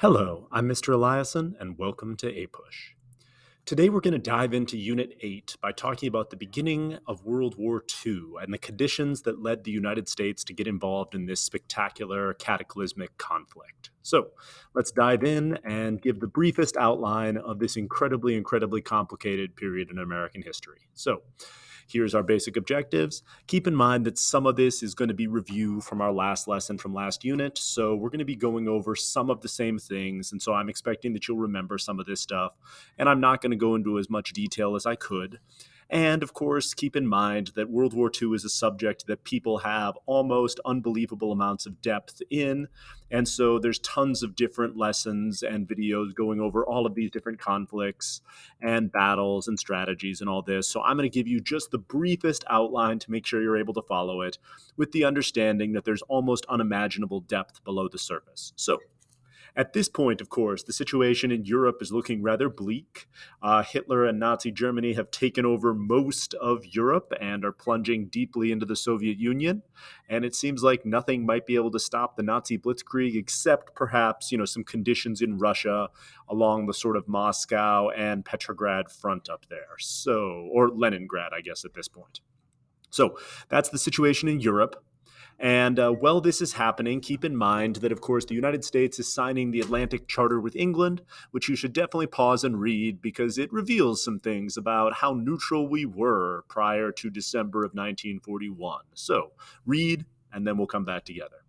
Hello, I'm Mr. Eliason, and welcome to APUSH. Today we're going to dive into Unit 8 by talking about the beginning of World War II and the conditions that led the United States to get involved in this spectacular, cataclysmic conflict. So let's dive in and give the briefest outline of this incredibly complicated period in American history. So here's our basic objectives. Keep in mind that some of this is going to be review from our last lesson from last unit. So we're going to be going over some of the same things. And so I'm expecting that you'll remember some of this stuff. And I'm not going to go into as much detail as I could. And of course, keep in mind that World War II is a subject that people have almost unbelievable amounts of depth in. And so there's tons of different lessons and videos going over all of these different conflicts and battles and strategies and all this. So I'm going to give you just the briefest outline to make sure you're able to follow it, with the understanding that there's almost unimaginable depth below the surface. So at this point, of course, the situation in Europe is looking rather bleak. Hitler and Nazi Germany have taken over most of Europe and are plunging deeply into the Soviet Union. And it seems like nothing might be able to stop the Nazi blitzkrieg except perhaps, some conditions in Russia along the sort of Moscow and Petrograd front up there. So, or Leningrad, I guess, at this point. So that's the situation in Europe. And while this is happening, keep in mind that, of course, the United States is signing the Atlantic Charter with England, which you should definitely pause and read because it reveals some things about how neutral we were prior to December of 1941. So read, and then we'll come back together.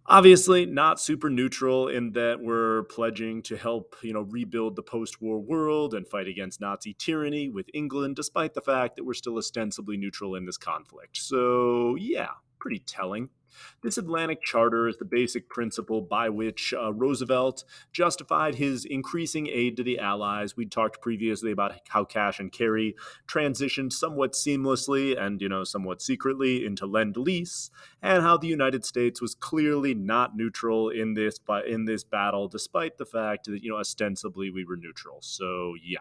Obviously, not super neutral in that we're pledging to help, rebuild the post-war world and fight against Nazi tyranny with England, despite the fact that we're still ostensibly neutral in this conflict. So, yeah, pretty telling. This Atlantic Charter is the basic principle by which Roosevelt justified his increasing aid to the Allies. We talked previously about how cash and carry transitioned somewhat seamlessly and, somewhat secretly into Lend-Lease, and how the United States was clearly not neutral in this battle, despite the fact that, ostensibly we were neutral. So, yeah.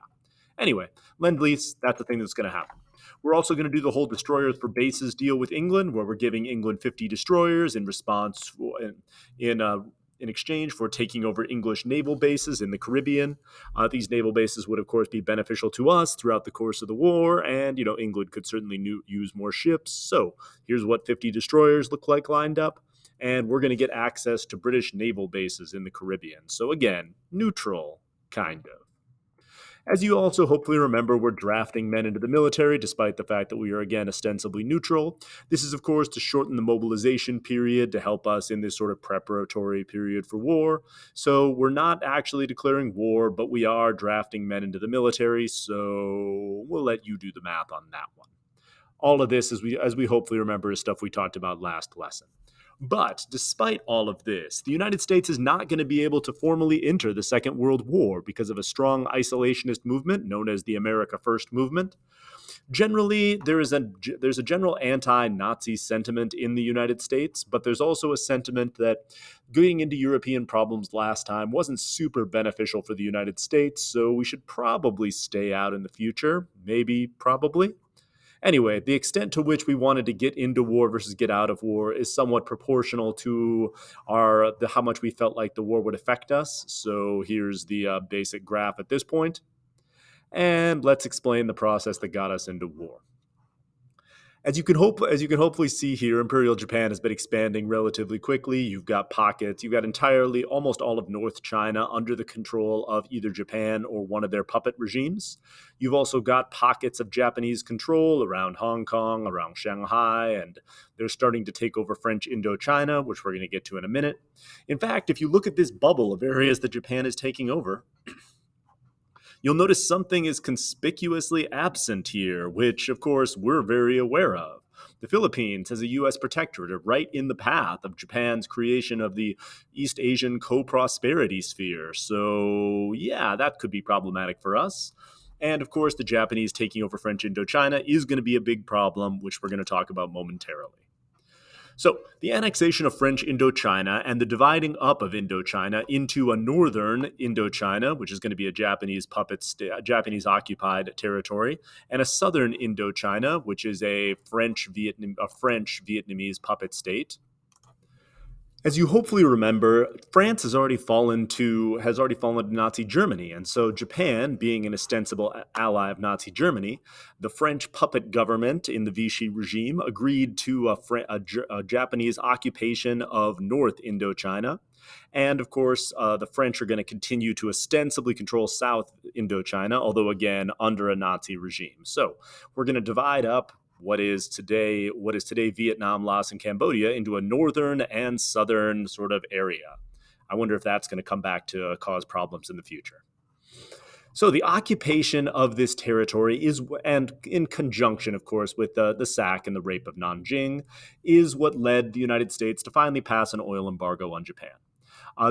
Anyway, Lend-Lease, that's the thing that's going to happen. We're also going to do the whole destroyers for bases deal with England, where we're giving England 50 destroyers in response in exchange for taking over English naval bases in the Caribbean. These naval bases would, of course, be beneficial to us throughout the course of the war, and England could certainly use more ships. So here's what 50 destroyers look like lined up, and we're going to get access to British naval bases in the Caribbean. So again, neutral, kind of. As you also hopefully remember, we're drafting men into the military, despite the fact that we are, again, ostensibly neutral. This is, of course, to shorten the mobilization period to help us in this sort of preparatory period for war. So we're not actually declaring war, but we are drafting men into the military, so we'll let you do the math on that one. All of this, as we hopefully remember, is stuff we talked about last lesson. But despite all of this, the United States is not going to be able to formally enter the Second World War because of a strong isolationist movement known as the America First movement. Generally, there's a general anti-Nazi sentiment in the United States, but there's also a sentiment that getting into European problems last time wasn't super beneficial for the United States, so we should probably stay out in the future. Maybe, probably. Anyway, the extent to which we wanted to get into war versus get out of war is somewhat proportional to how much we felt like the war would affect us. So here's the basic graph at this point. And let's explain the process that got us into war. As you can hopefully see here, Imperial Japan has been expanding relatively quickly. You've got pockets. You've got entirely almost all of North China under the control of either Japan or one of their puppet regimes. You've also got pockets of Japanese control around Hong Kong, around Shanghai, and they're starting to take over French Indochina, which we're going to get to in a minute. In fact, if you look at this bubble of areas that Japan is taking over, you'll notice something is conspicuously absent here, which, of course, we're very aware of. The Philippines has a U.S. protectorate right in the path of Japan's creation of the East Asian co-prosperity sphere. So, yeah, that could be problematic for us. And, of course, the Japanese taking over French Indochina is going to be a big problem, which we're going to talk about momentarily. So the annexation of French Indochina and the dividing up of Indochina into a northern Indochina, which is going to be a Japanese Japanese-occupied territory, and a southern Indochina, which is a French Vietnamese puppet state, As you hopefully remember, France has already fallen to Nazi Germany, and so Japan, being an ostensible ally of Nazi Germany, the French puppet government in the Vichy regime agreed to a Japanese occupation of North Indochina. And of course, the French are going to continue to ostensibly control South Indochina, although again under a Nazi regime. So we're going to divide up what is today Vietnam, Laos, and Cambodia into a northern and southern sort of area. I wonder if that's going to come back to cause problems in the future. So the occupation of this territory is, and in conjunction, of course, with the sack and the rape of Nanjing, is what led the United States to finally pass an oil embargo on Japan.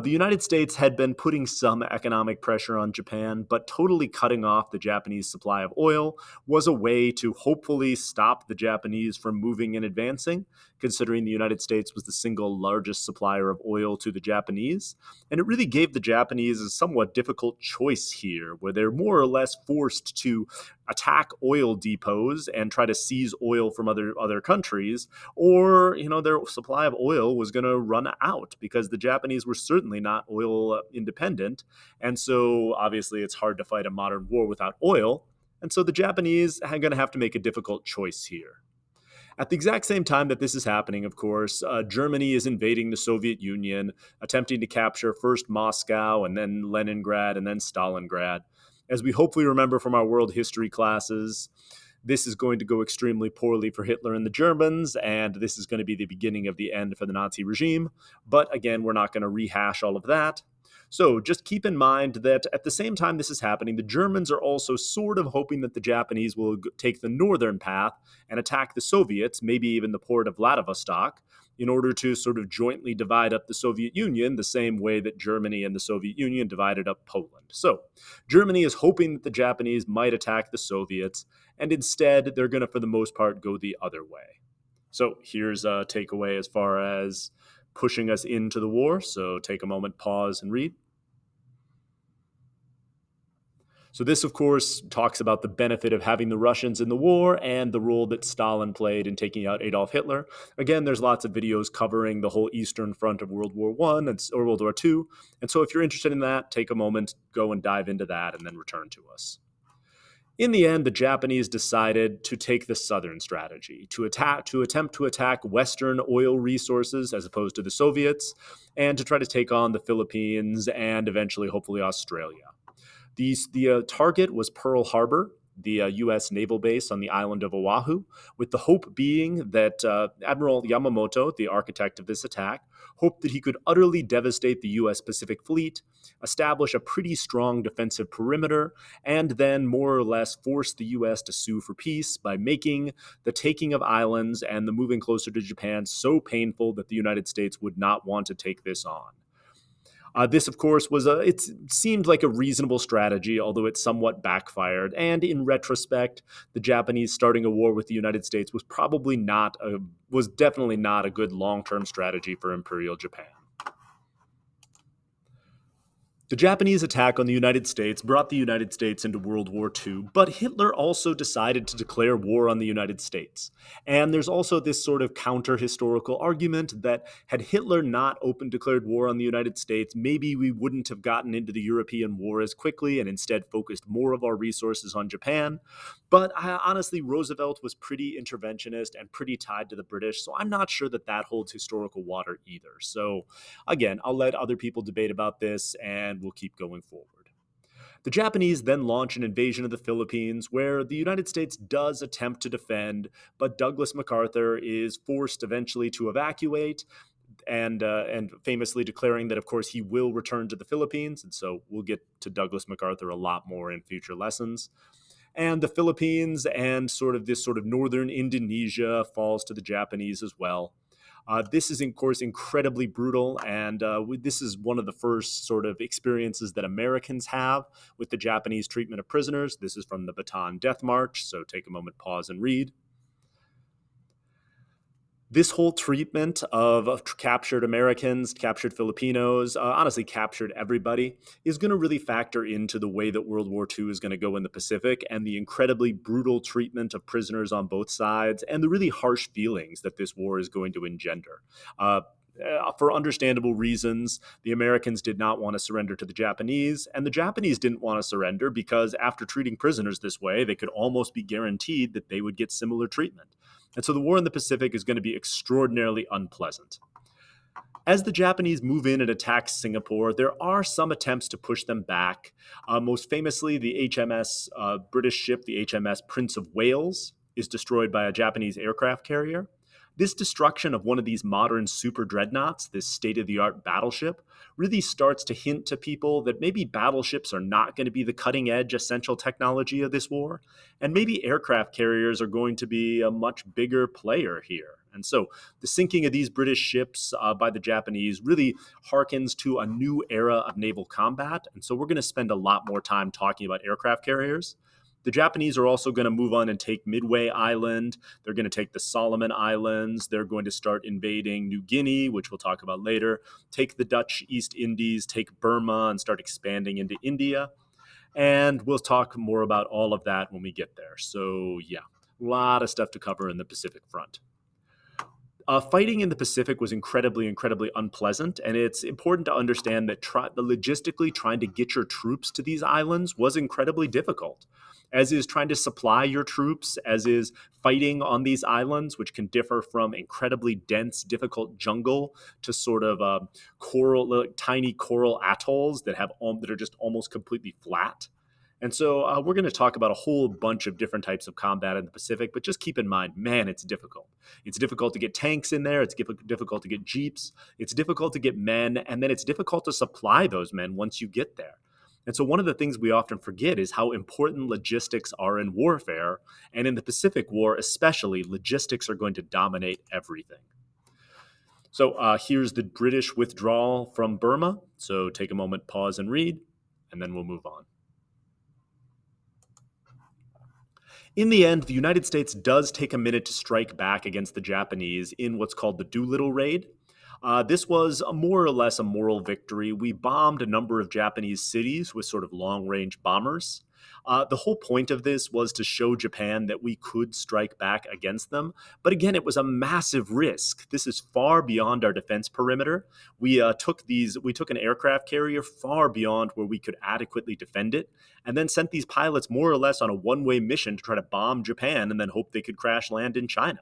The United States had been putting some economic pressure on Japan, but totally cutting off the Japanese supply of oil was a way to hopefully stop the Japanese from moving and advancing, considering the United States was the single largest supplier of oil to the Japanese. And it really gave the Japanese a somewhat difficult choice here, where they're more or less forced to attack oil depots and try to seize oil from other countries, or their supply of oil was going to run out because the Japanese were certainly not oil independent, and so obviously it's hard to fight a modern war without oil, and so the Japanese are going to have to make a difficult choice here. At the exact same time that this is happening, of course, Germany is invading the Soviet Union, attempting to capture first Moscow and then Leningrad and then Stalingrad. As we hopefully remember from our world history classes, this is going to go extremely poorly for Hitler and the Germans, and this is going to be the beginning of the end for the Nazi regime. But again, we're not going to rehash all of that. So just keep in mind that at the same time this is happening, the Germans are also sort of hoping that the Japanese will take the northern path and attack the Soviets, maybe even the port of Vladivostok, in order to sort of jointly divide up the Soviet Union the same way that Germany and the Soviet Union divided up Poland. So Germany is hoping that the Japanese might attack the Soviets, and instead they're going to, for the most part, go the other way. So here's a takeaway as far as pushing us into the war. So take a moment, pause, and read. So this, of course, talks about the benefit of having the Russians in the war and the role that Stalin played in taking out Adolf Hitler. Again, there's lots of videos covering the whole Eastern Front of World War I or World War II. And so if you're interested in that, take a moment, go and dive into that, and then return to us. In the end, the Japanese decided to take the southern strategy, attempt to attack Western oil resources as opposed to the Soviets, and to try to take on the Philippines and eventually, hopefully, Australia. The target was Pearl Harbor, the U.S. naval base on the island of Oahu, with the hope being that Admiral Yamamoto, the architect of this attack, hoped that he could utterly devastate the U.S. Pacific Fleet, establish a pretty strong defensive perimeter, and then more or less force the U.S. to sue for peace by making the taking of islands and the moving closer to Japan so painful that the United States would not want to take this on. This, of course, it seemed like a reasonable strategy, although it somewhat backfired. And in retrospect, the Japanese starting a war with the United States was definitely not a good long-term strategy for Imperial Japan. The Japanese attack on the United States brought the United States into World War II, but Hitler also decided to declare war on the United States. And there's also this sort of counter-historical argument that had Hitler not declared war on the United States, maybe we wouldn't have gotten into the European war as quickly and instead focused more of our resources on Japan. But honestly, Roosevelt was pretty interventionist and pretty tied to the British, so I'm not sure that holds historical water either. So again, I'll let other people debate about this, and we'll keep going forward. The Japanese then launch an invasion of the Philippines, where the United States does attempt to defend, but Douglas MacArthur is forced eventually to evacuate, and famously declaring that, of course, he will return to the Philippines. And so we'll get to Douglas MacArthur a lot more in future lessons. And the Philippines and this sort of northern Indonesia falls to the Japanese as well. This is, of course, incredibly brutal, and this is one of the first sort of experiences that Americans have with the Japanese treatment of prisoners. This is from the Bataan Death March, so take a moment, pause, and read. This whole treatment of captured Americans, captured Filipinos, honestly captured everybody, is going to really factor into the way that World War II is going to go in the Pacific, and the incredibly brutal treatment of prisoners on both sides, and the really harsh feelings that this war is going to engender. For understandable reasons, the Americans did not want to surrender to the Japanese, and the Japanese didn't want to surrender because after treating prisoners this way, they could almost be guaranteed that they would get similar treatment. And so the war in the Pacific is going to be extraordinarily unpleasant. As the Japanese move in and attack Singapore, there are some attempts to push them back. Most famously, the British ship, the HMS Prince of Wales, is destroyed by a Japanese aircraft carrier. This destruction of one of these modern super dreadnoughts, this state of the art battleship, really starts to hint to people that maybe battleships are not going to be the cutting edge essential technology of this war, and maybe aircraft carriers are going to be a much bigger player here. And so the sinking of these British ships by the Japanese really harkens to a new era of naval combat. And so we're going to spend a lot more time talking about aircraft carriers. The Japanese are also going to move on and take Midway Island. They're going to take the Solomon Islands. They're going to start invading New Guinea, which we'll talk about later, take the Dutch East Indies, take Burma, and start expanding into India. And we'll talk more about all of that when we get there. So, yeah, a lot of stuff to cover in the Pacific front. Fighting in the Pacific was incredibly, incredibly unpleasant, and it's important to understand that logistically trying to get your troops to these islands was incredibly difficult, as is trying to supply your troops, as is fighting on these islands, which can differ from incredibly dense, difficult jungle to sort of tiny coral atolls that are just almost completely flat. And so we're going to talk about a whole bunch of different types of combat in the Pacific, but just keep in mind, man, it's difficult. It's difficult to get tanks in there. It's difficult to get jeeps. It's difficult to get men. And then it's difficult to supply those men once you get there. And so one of the things we often forget is how important logistics are in warfare. And in the Pacific War, especially, logistics are going to dominate everything. So here's the British withdrawal from Burma. So take a moment, pause and read, and then we'll move on. In the end, the United States does take a minute to strike back against the Japanese in what's called the Doolittle Raid. This was more or less a moral victory. We bombed a number of Japanese cities with sort of long-range bombers. The whole point of this was to show Japan that we could strike back against them. But again, it was a massive risk. This is far beyond our defense perimeter. We took an aircraft carrier far beyond where we could adequately defend it, and then sent these pilots more or less on a one-way mission to try to bomb Japan and then hope they could crash land in China.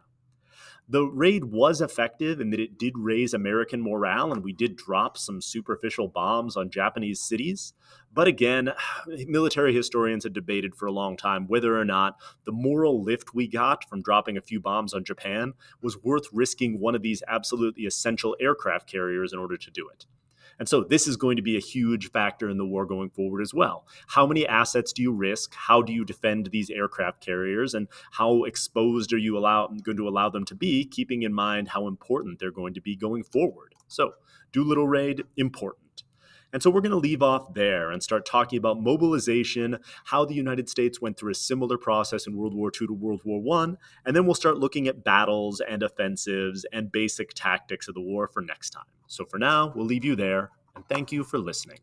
The raid was effective in that it did raise American morale, and we did drop some superficial bombs on Japanese cities. But again, military historians have debated for a long time whether or not the moral lift we got from dropping a few bombs on Japan was worth risking one of these absolutely essential aircraft carriers in order to do it. And so this is going to be a huge factor in the war going forward as well. How many assets do you risk? How do you defend these aircraft carriers? And how exposed are you going to allow them to be, keeping in mind how important they're going to be going forward? So Doolittle Raid, important. And so we're going to leave off there and start talking about mobilization, how the United States went through a similar process in World War II to World War I, and then we'll start looking at battles and offensives and basic tactics of the war for next time. So for now, we'll leave you there, and thank you for listening.